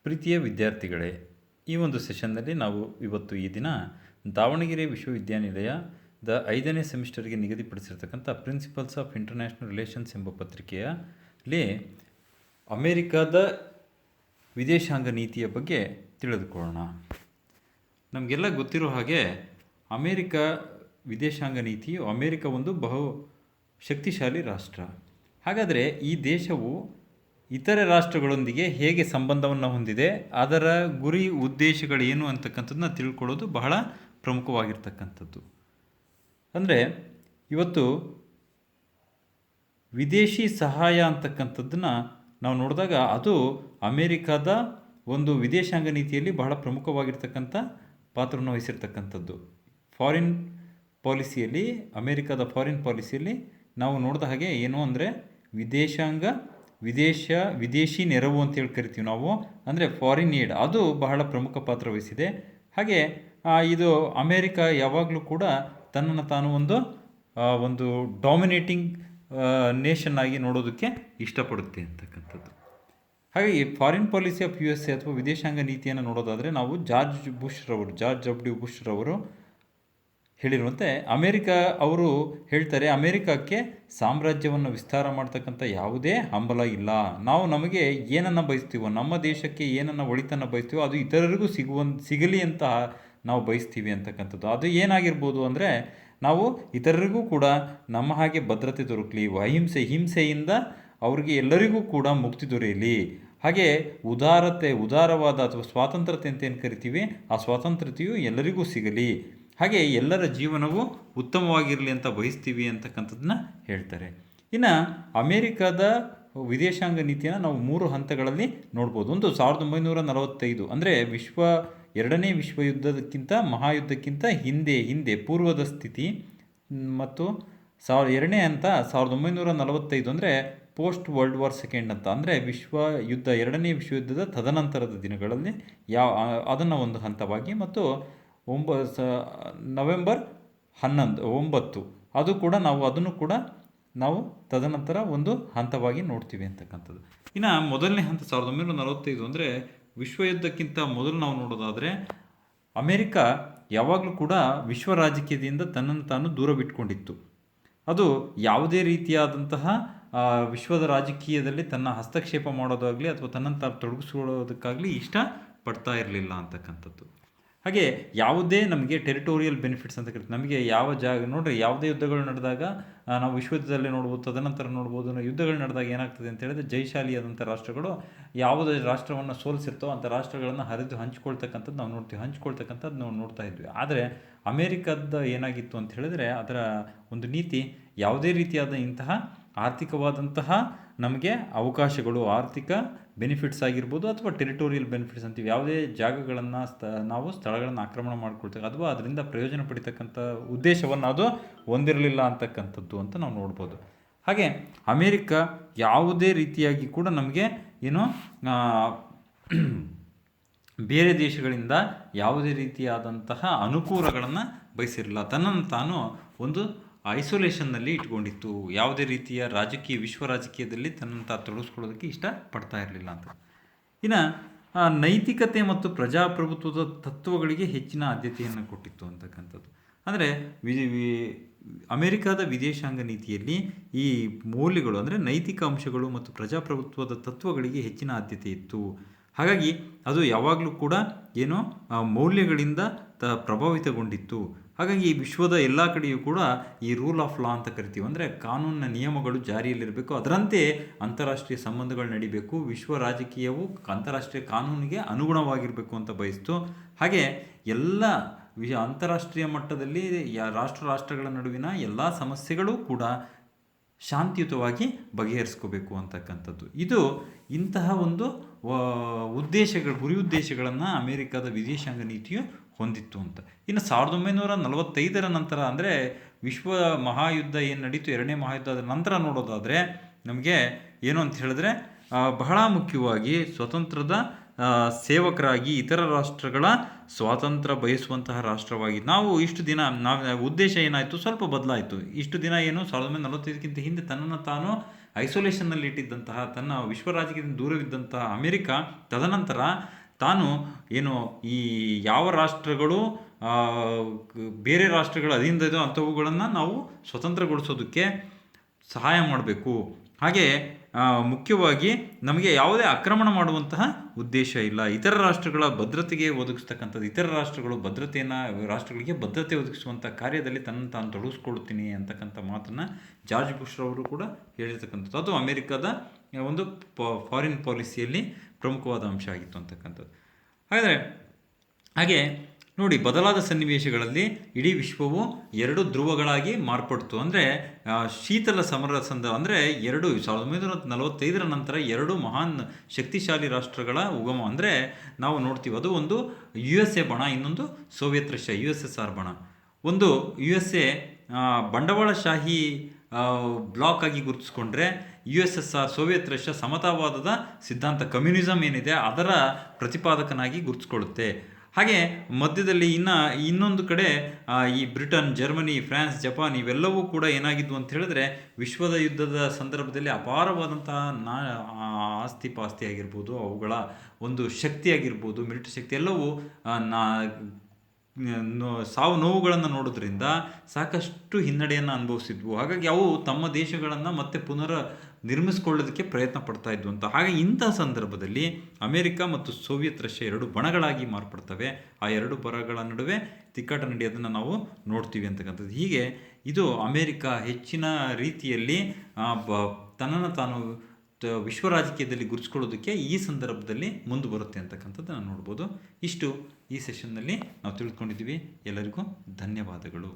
ಪ್ರೀತಿಯ ವಿದ್ಯಾರ್ಥಿಗಳೇ, ಈ ಒಂದು ಸೆಷನ್ನಲ್ಲಿ ನಾವು ಇವತ್ತು ಈ ದಿನ ದಾವಣಗೆರೆ ವಿಶ್ವವಿದ್ಯಾನಿಲಯದ 5ನೇ ಸೆಮಿಸ್ಟರ್ಗೆ ನಿಗದಿಪಡಿಸಿರ್ತಕ್ಕಂಥ ಪ್ರಿನ್ಸಿಪಲ್ಸ್ ಆಫ್ ಇಂಟರ್ನ್ಯಾಷನಲ್ ರಿಲೇಷನ್ಸ್ ಎಂಬ ಪತ್ರಿಕೆಯಲ್ಲಿ ಅಮೇರಿಕಾದ ವಿದೇಶಾಂಗ ನೀತಿಯ ಬಗ್ಗೆ ತಿಳಿದುಕೊಳ್ಳೋಣ. ನಮಗೆಲ್ಲ ಗೊತ್ತಿರೋ ಹಾಗೆ ಅಮೇರಿಕಾ ವಿದೇಶಾಂಗ ನೀತಿಯು ಅಮೇರಿಕ ಒಂದು ಬಹು ಶಕ್ತಿಶಾಲಿ ರಾಷ್ಟ್ರ. ಹಾಗಾದರೆ ಈ ದೇಶವು ಇತರೆ ರಾಷ್ಟ್ರಗಳೊಂದಿಗೆ ಹೇಗೆ ಸಂಬಂಧವನ್ನು ಹೊಂದಿದೆ, ಅದರ ಗುರಿ ಉದ್ದೇಶಗಳೇನು ಅಂತಕ್ಕಂಥದ್ದನ್ನ ತಿಳ್ಕೊಳ್ಳೋದು ಬಹಳ ಪ್ರಮುಖವಾಗಿರ್ತಕ್ಕಂಥದ್ದು. ಅಂದರೆ ಇವತ್ತು ವಿದೇಶಿ ಸಹಾಯ ಅಂತಕ್ಕಂಥದ್ದನ್ನ ನಾವು ನೋಡಿದಾಗ ಅದು ಅಮೇರಿಕಾದ ಒಂದು ವಿದೇಶಾಂಗ ನೀತಿಯಲ್ಲಿ ಬಹಳ ಪ್ರಮುಖವಾಗಿರ್ತಕ್ಕಂಥ ಪಾತ್ರವನ್ನು ವಹಿಸಿರ್ತಕ್ಕಂಥದ್ದು. ಫಾರಿನ್ ಪಾಲಿಸಿಯಲ್ಲಿ, ಅಮೇರಿಕಾದ ಫಾರಿನ್ ಪಾಲಿಸಿಯಲ್ಲಿ ನಾವು ನೋಡಿದ ಹಾಗೆ ಏನು ಅಂದರೆ ವಿದೇಶಿ ನೆರವು ಅಂತೇಳಿ ಕರಿತೀವಿ ನಾವು, ಅಂದರೆ ಫಾರಿನ್ ಏಡ್, ಅದು ಬಹಳ ಪ್ರಮುಖ ಪಾತ್ರ ವಹಿಸಿದೆ. ಹಾಗೆ ಇದು ಅಮೇರಿಕಾ ಯಾವಾಗಲೂ ಕೂಡ ತನ್ನನ್ನು ತಾನು ಒಂದು ಡಾಮಿನೇಟಿಂಗ್ ನೇಷನ್ ಆಗಿ ನೋಡೋದಕ್ಕೆ ಇಷ್ಟಪಡುತ್ತೆ ಅಂತಕ್ಕಂಥದ್ದು. ಹಾಗಾಗಿ ಫಾರಿನ್ ಪಾಲಿಸಿ ಆಫ್ USA ಅಥವಾ ವಿದೇಶಾಂಗ ನೀತಿಯನ್ನು ನೋಡೋದಾದರೆ ನಾವು ಜಾರ್ಜ್ W. ಬುಷ್ ರವರು ಹೇಳಿರುವಂತೆ ಅವರು ಹೇಳ್ತಾರೆ, ಅಮೇರಿಕಕ್ಕೆ ಸಾಮ್ರಾಜ್ಯವನ್ನು ವಿಸ್ತಾರ ಮಾಡ್ತಕ್ಕಂಥ ಯಾವುದೇ ಹಂಬಲ ಇಲ್ಲ. ನಮಗೆ ಏನನ್ನು ಬಯಸ್ತೀವೋ, ನಮ್ಮ ದೇಶಕ್ಕೆ ಏನನ್ನು ಒಳಿತನ್ನು ಬಯಸ್ತೀವೋ ಅದು ಇತರರಿಗೂ ಸಿಗಲಿ ಅಂತ ನಾವು ಬಯಸ್ತೀವಿ ಅಂತಕ್ಕಂಥದ್ದು. ಅದು ಏನಾಗಿರ್ಬೋದು ಅಂದರೆ, ನಾವು ಇತರರಿಗೂ ಕೂಡ ನಮ್ಮ ಹಾಗೆ ಭದ್ರತೆ ದೊರಕಲಿ, ಹಿಂಸೆಯಿಂದ ಅವ್ರಿಗೆ ಎಲ್ಲರಿಗೂ ಕೂಡ ಮುಕ್ತಿ ದೊರೆಯಲಿ, ಹಾಗೆ ಉದಾರವಾದ ಅಥವಾ ಸ್ವಾತಂತ್ರ್ಯತೆ ಅಂತ ಏನು ಕರಿತೀವಿ, ಆ ಸ್ವಾತಂತ್ರ್ಯತೆಯು ಎಲ್ಲರಿಗೂ ಸಿಗಲಿ, ಹಾಗೆ ಎಲ್ಲರ ಜೀವನವು ಉತ್ತಮವಾಗಿರಲಿ ಅಂತ ಬಯಸ್ತೀವಿ ಅಂತಕ್ಕಂಥದ್ದನ್ನ ಹೇಳ್ತಾರೆ. ಇನ್ನು ಅಮೇರಿಕಾದ ವಿದೇಶಾಂಗ ನೀತಿಯನ್ನು ನಾವು 3 ಹಂತಗಳಲ್ಲಿ ನೋಡ್ಬೋದು. ಒಂದು 1945, ಅಂದರೆ ಎರಡನೇ ವಿಶ್ವಯುದ್ಧಕ್ಕಿಂತ ಮಹಾಯುದ್ಧಕ್ಕಿಂತ ಹಿಂದೆ ಪೂರ್ವದ ಸ್ಥಿತಿ, ಮತ್ತು ಎರಡನೇ ಹಂತ 1945, ಅಂದರೆ ಪೋಸ್ಟ್ ವರ್ಲ್ಡ್ ವಾರ್ ಸೆಕೆಂಡ್ ಅಂತ, ಅಂದರೆ ಎರಡನೇ ವಿಶ್ವಯುದ್ಧದ ತದನಂತರದ ದಿನಗಳಲ್ಲಿ ಅದನ್ನು ಒಂದು ಹಂತವಾಗಿ, ಮತ್ತು ನವೆಂಬರ್ 9 ಅದನ್ನು ಕೂಡ ನಾವು ತದನಂತರ ಒಂದು ಹಂತವಾಗಿ ನೋಡ್ತೀವಿ ಅಂತಕ್ಕಂಥದ್ದು. ಇನ್ನು ಮೊದಲನೇ ಹಂತ 1945, ಅಂದರೆ ವಿಶ್ವಯುದ್ಧಕ್ಕಿಂತ ಮೊದಲು ನಾವು ನೋಡೋದಾದರೆ ಅಮೇರಿಕ ಯಾವಾಗಲೂ ಕೂಡ ವಿಶ್ವ ರಾಜಕೀಯದಿಂದ ತನ್ನನ್ನು ತಾನು ದೂರ ಬಿಟ್ಕೊಂಡಿತ್ತು. ಅದು ಯಾವುದೇ ರೀತಿಯಾದಂತಹ ವಿಶ್ವದ ರಾಜಕೀಯದಲ್ಲಿ ತನ್ನ ಹಸ್ತಕ್ಷೇಪ ಮಾಡೋದಾಗಲಿ ಅಥವಾ ತನ್ನನ್ನು ತಾನು ತೊಡಗಿಸ್ಕೊಳ್ಳೋದಕ್ಕಾಗಲಿ ಇಷ್ಟಪಡ್ತಾ ಇರಲಿಲ್ಲ ಅಂತಕ್ಕಂಥದ್ದು. ಹಾಗೆ ಯಾವುದೇ ನಮಗೆ ಟೆರಿಟೋರಿಯಲ್ ಬೆನಿಫಿಟ್ಸ್ ಅಂತ ಕರಿತೀವಿ, ನಮಗೆ ನೋಡ್ರಿ, ಯಾವುದೇ ಯುದ್ಧಗಳು ನಡೆದಾಗ ನಾವು ವಿಶ್ವಯುದ್ಧದಲ್ಲಿ ನೋಡ್ಬೋದು, ತದನಂತರ ನೋಡ್ಬೋದು, ಯುದ್ಧಗಳು ನಡೆದಾಗ ಏನಾಗ್ತದೆ ಅಂತ ಹೇಳಿದ್ರೆ, ಜಯಶಾಲಿಯಾದಂಥ ರಾಷ್ಟ್ರಗಳು ಯಾವುದೇ ರಾಷ್ಟ್ರವನ್ನು ಸೋಲಿಸಿರ್ತೋ ಅಂಥ ರಾಷ್ಟ್ರಗಳನ್ನು ಹಂಚ್ಕೊಳ್ತಕ್ಕಂಥದ್ದು ನಾವು ನೋಡ್ತಾ ಇದ್ವಿ. ಆದರೆ ಅಮೇರಿಕದ ಏನಾಗಿತ್ತು ಅಂತ ಹೇಳಿದ್ರೆ, ಅದರ ಒಂದು ನೀತಿ ಯಾವುದೇ ರೀತಿಯಾದ ಇಂತಹ ಆರ್ಥಿಕವಾದಂತಹ ನಮಗೆ ಅವಕಾಶಗಳು, ಆರ್ಥಿಕ ಬೆನಿಫಿಟ್ಸ್ ಆಗಿರ್ಬೋದು ಅಥವಾ ಟೆರಿಟೋರಿಯಲ್ ಬೆನಿಫಿಟ್ಸ್ ಅಂತೀವಿ, ಯಾವುದೇ ಜಾಗಗಳನ್ನು ನಾವು ಸ್ಥಳಗಳನ್ನು ಆಕ್ರಮಣ ಮಾಡ್ಕೊಳ್ತೇವೆ ಅಥವಾ ಅದರಿಂದ ಪ್ರಯೋಜನ ಪಡಿತಕ್ಕಂಥ ಉದ್ದೇಶವನ್ನು ಅದು ಹೊಂದಿರಲಿಲ್ಲ ಅಂತಕ್ಕಂಥದ್ದು ಅಂತ ನಾವು ನೋಡ್ಬೋದು. ಹಾಗೆ ಅಮೇರಿಕ ಯಾವುದೇ ರೀತಿಯಾಗಿ ಕೂಡ ನಮಗೆ ಬೇರೆ ದೇಶಗಳಿಂದ ಯಾವುದೇ ರೀತಿಯಾದಂತಹ ಅನುಕೂಲಗಳನ್ನು ಬಯಸಿರಲಿಲ್ಲ, ತನ್ನನ್ನು ತಾನು ಒಂದು ಐಸೋಲೇಷನ್ನಲ್ಲಿ ಇಟ್ಕೊಂಡಿತ್ತು, ಯಾವುದೇ ರೀತಿಯ ವಿಶ್ವ ರಾಜಕೀಯದಲ್ಲಿ ತನ್ನನ್ನು ತೊಡಗಿಸ್ಕೊಳ್ಳೋದಕ್ಕೆ ಇಷ್ಟಪಡ್ತಾ ಇರಲಿಲ್ಲ ಅಂತ. ಇನ್ನು ನೈತಿಕತೆ ಮತ್ತು ಪ್ರಜಾಪ್ರಭುತ್ವದ ತತ್ವಗಳಿಗೆ ಹೆಚ್ಚಿನ ಆದ್ಯತೆಯನ್ನು ಕೊಟ್ಟಿತ್ತು ಅಂತಕ್ಕಂಥದ್ದು. ಅಂದರೆ ಅಮೇರಿಕಾದ ವಿದೇಶಾಂಗ ನೀತಿಯಲ್ಲಿ ಈ ಮೌಲ್ಯಗಳು, ಅಂದರೆ ನೈತಿಕ ಅಂಶಗಳು ಮತ್ತು ಪ್ರಜಾಪ್ರಭುತ್ವದ ತತ್ವಗಳಿಗೆ ಹೆಚ್ಚಿನ ಆದ್ಯತೆ ಇತ್ತು. ಹಾಗಾಗಿ ಅದು ಯಾವಾಗಲೂ ಕೂಡ ಮೌಲ್ಯಗಳಿಂದ ಪ್ರಭಾವಿತಗೊಂಡಿತ್ತು. ಹಾಗಾಗಿ ಈ ವಿಶ್ವದ ಎಲ್ಲ ಕಡೆಯೂ ಕೂಡ ಈ ರೂಲ್ ಆಫ್ ಲಾ ಅಂತ ಕರಿತೀವಿ, ಅಂದರೆ ಕಾನೂನಿನ ನಿಯಮಗಳು ಜಾರಿಯಲ್ಲಿರಬೇಕು, ಅದರಂತೆ ಅಂತಾರಾಷ್ಟ್ರೀಯ ಸಂಬಂಧಗಳು ನಡಿಬೇಕು, ವಿಶ್ವ ರಾಜಕೀಯವು ಅಂತಾರಾಷ್ಟ್ರೀಯ ಕಾನೂನಿಗೆ ಅನುಗುಣವಾಗಿರಬೇಕು ಅಂತ ಬಯಸ್ತು. ಹಾಗೆ ಎಲ್ಲ ಅಂತಾರಾಷ್ಟ್ರೀಯ ಮಟ್ಟದಲ್ಲಿ ರಾಷ್ಟ್ರಗಳ ನಡುವಿನ ಎಲ್ಲ ಸಮಸ್ಯೆಗಳು ಕೂಡ ಶಾಂತಿಯುತವಾಗಿ ಬಗೆಹರಿಸ್ಕೋಬೇಕು ಅಂತಕ್ಕಂಥದ್ದು. ಇಂತಹ ಒಂದು ಗುರಿ ಉದ್ದೇಶಗಳನ್ನು ಅಮೇರಿಕಾದ ವಿದೇಶಾಂಗ ನೀತಿಯು ಹೊಂದಿತ್ತು ಅಂತ. ಇನ್ನು 1945 ನಂತರ, ಅಂದರೆ ವಿಶ್ವ ಮಹಾಯುದ್ಧ ಏನು ನಡೀತು, ಎರಡನೇ ಮಹಾಯುದ್ಧದ ನಂತರ ನೋಡೋದಾದರೆ ನಮಗೆ ಏನು ಅಂತ ಹೇಳಿದ್ರೆ, ಬಹಳ ಮುಖ್ಯವಾಗಿ ಸ್ವತಂತ್ರದ ಸೇವಕರಾಗಿ ಇತರ ರಾಷ್ಟ್ರಗಳ ಸ್ವಾತಂತ್ರ್ಯ ಬಯಸುವಂತಹ ರಾಷ್ಟ್ರವಾಗಿ ಇಷ್ಟು ದಿನ ಉದ್ದೇಶ ಏನಾಯಿತು, ಸ್ವಲ್ಪ ಬದಲಾಯಿತು. ಇಷ್ಟು ದಿನ 1945ಕ್ಕಿಂತ ಹಿಂದೆ ತನ್ನನ್ನು ತಾನು ಐಸೋಲೇಷನ್ನಲ್ಲಿ ಇಟ್ಟಿದ್ದಂತಹ, ತನ್ನ ವಿಶ್ವ ರಾಜಕೀಯದಿಂದ ದೂರವಿದ್ದಂತಹ ಅಮೆರಿಕ ತದನಂತರ ತಾನು ಏನು ಈ ಯಾವ ರಾಷ್ಟ್ರಗಳು ಬೇರೆ ರಾಷ್ಟ್ರಗಳ ಅಧೀನದ ಅಂಥವುಗಳನ್ನು ನಾವು ಸ್ವತಂತ್ರಗೊಳಿಸೋದಕ್ಕೆ ಸಹಾಯ ಮಾಡಬೇಕು. ಹಾಗೆ ಮುಖ್ಯವಾಗಿ ನಮಗೆ ಯಾವುದೇ ಆಕ್ರಮಣ ಮಾಡುವಂತಹ ಉದ್ದೇಶ ಇಲ್ಲ. ಇತರ ರಾಷ್ಟ್ರಗಳ ಭದ್ರತೆಗೆ ಒದಗಿಸ್ತಕ್ಕಂಥದ್ದು, ಇತರ ರಾಷ್ಟ್ರಗಳಿಗೆ ಭದ್ರತೆ ಒದಗಿಸುವಂಥ ಕಾರ್ಯದಲ್ಲಿ ತನ್ನನ್ನು ತಾನು ತೊಡಗಿಸ್ಕೊಳ್ತೀನಿ ಅಂತಕ್ಕಂಥ ಮಾತನ್ನು ಜಾರ್ಜ್ ಬುಷ್ರವರು ಕೂಡ ಹೇಳಿರ್ತಕ್ಕಂಥದ್ದು. ಅದು ಅಮೆರಿಕದ ಒಂದು ಫಾರಿನ್ ಪಾಲಿಸಿಯಲ್ಲಿ ಪ್ರಮುಖವಾದ ಅಂಶ ಆಗಿತ್ತು ಅಂತಕ್ಕಂಥದ್ದು. ಹಾಗೆ ನೋಡಿ, ಬದಲಾದ ಸನ್ನಿವೇಶಗಳಲ್ಲಿ ಇಡೀ ವಿಶ್ವವು 2 ಧ್ರುವಗಳಾಗಿ ಮಾರ್ಪಡ್ತು. ಅಂದರೆ ಶೀತಲ ಸಮರದ ಅಂದರೆ 1945ರ ನಂತರ 2 ಮಹಾನ್ ಶಕ್ತಿಶಾಲಿ ರಾಷ್ಟ್ರಗಳ ಉಗಮ. ಅಂದರೆ ನಾವು ನೋಡ್ತೀವಿ, ಅದು ಒಂದು USA ಬಣ, ಇನ್ನೊಂದು ಸೋವಿಯತ್ ರಷ್ಯಾ USSR ಬಣ. ಒಂದು USA ಬಂಡವಾಳಶಾಹಿ ಬ್ಲಾಕ್ ಆಗಿ ಗುರುತಿಸ್ಕೊಂಡ್ರೆ, USSR ಸೋವಿಯತ್ ರಷ್ಯಾ ಸಮತಾವಾದದ ಸಿದ್ಧಾಂತ, ಕಮ್ಯುನಿಸಮ್ ಏನಿದೆ ಅದರ ಪ್ರತಿಪಾದಕನಾಗಿ ಗುರುತಿಸ್ಕೊಳ್ಳುತ್ತೆ. ಹಾಗೆ ಮಧ್ಯದಲ್ಲಿ ಇನ್ನೊಂದು ಕಡೆ ಈ ಬ್ರಿಟನ್, ಜರ್ಮನಿ, ಫ್ರಾನ್ಸ್, ಜಪಾನ್ ಇವೆಲ್ಲವೂ ಕೂಡ ಏನಾಗಿದ್ವು ಅಂತ ಹೇಳಿದ್ರೆ, ವಿಶ್ವದ ಯುದ್ಧದ ಸಂದರ್ಭದಲ್ಲಿ ಅಪಾರವಾದಂತಹ ಆಸ್ತಿ ಪಾಸ್ತಿ ಆಗಿರ್ಬೋದು, ಅವುಗಳ ಒಂದು ಶಕ್ತಿ ಆಗಿರ್ಬೋದು, ಮಿಲಿಟರಿ ಶಕ್ತಿ ಎಲ್ಲವೂ ಸಾವು ನೋವುಗಳನ್ನು ನೋಡೋದ್ರಿಂದ ಸಾಕಷ್ಟು ಹಿನ್ನಡೆಯನ್ನು ಅನುಭವಿಸಿದ್ವು. ಹಾಗಾಗಿ ಅವು ತಮ್ಮ ದೇಶಗಳನ್ನು ಮತ್ತೆ ನಿರ್ಮಿಸ್ಕೊಳ್ಳೋದಕ್ಕೆ ಪ್ರಯತ್ನ ಪಡ್ತಾ ಇದ್ವು ಅಂತ. ಹಾಗೆ ಇಂಥ ಸಂದರ್ಭದಲ್ಲಿ ಅಮೆರಿಕ ಮತ್ತು ಸೋವಿಯತ್ ರಷ್ಯಾ 2 ಬಣಗಳಾಗಿ ಮಾರ್ಪಡ್ತವೆ. ಆ 2 ಬಣಗಳ ನಡುವೆ ತಿಕ್ಕಾಟ ನಡೆಯೋದನ್ನು ನಾವು ನೋಡ್ತೀವಿ ಅಂತಕ್ಕಂಥದ್ದು. ಹೀಗೆ ಇದು ಅಮೆರಿಕ ಹೆಚ್ಚಿನ ರೀತಿಯಲ್ಲಿ ತನ್ನನ್ನು ತಾನು ವಿಶ್ವ ರಾಜಕೀಯದಲ್ಲಿ ಗುರುತಿಸ್ಕೊಳ್ಳೋದಕ್ಕೆ ಈ ಸಂದರ್ಭದಲ್ಲಿ ಮುಂದೆ ಬರುತ್ತೆ ಅಂತಕ್ಕಂಥದ್ದನ್ನು ನೋಡ್ಬೋದು. ಇಷ್ಟು ಈ ಸೆಷನ್ನಲ್ಲಿ ನಾವು ತಿಳ್ಕೊಂಡಿದ್ದೀವಿ. ಎಲ್ಲರಿಗೂ ಧನ್ಯವಾದಗಳು.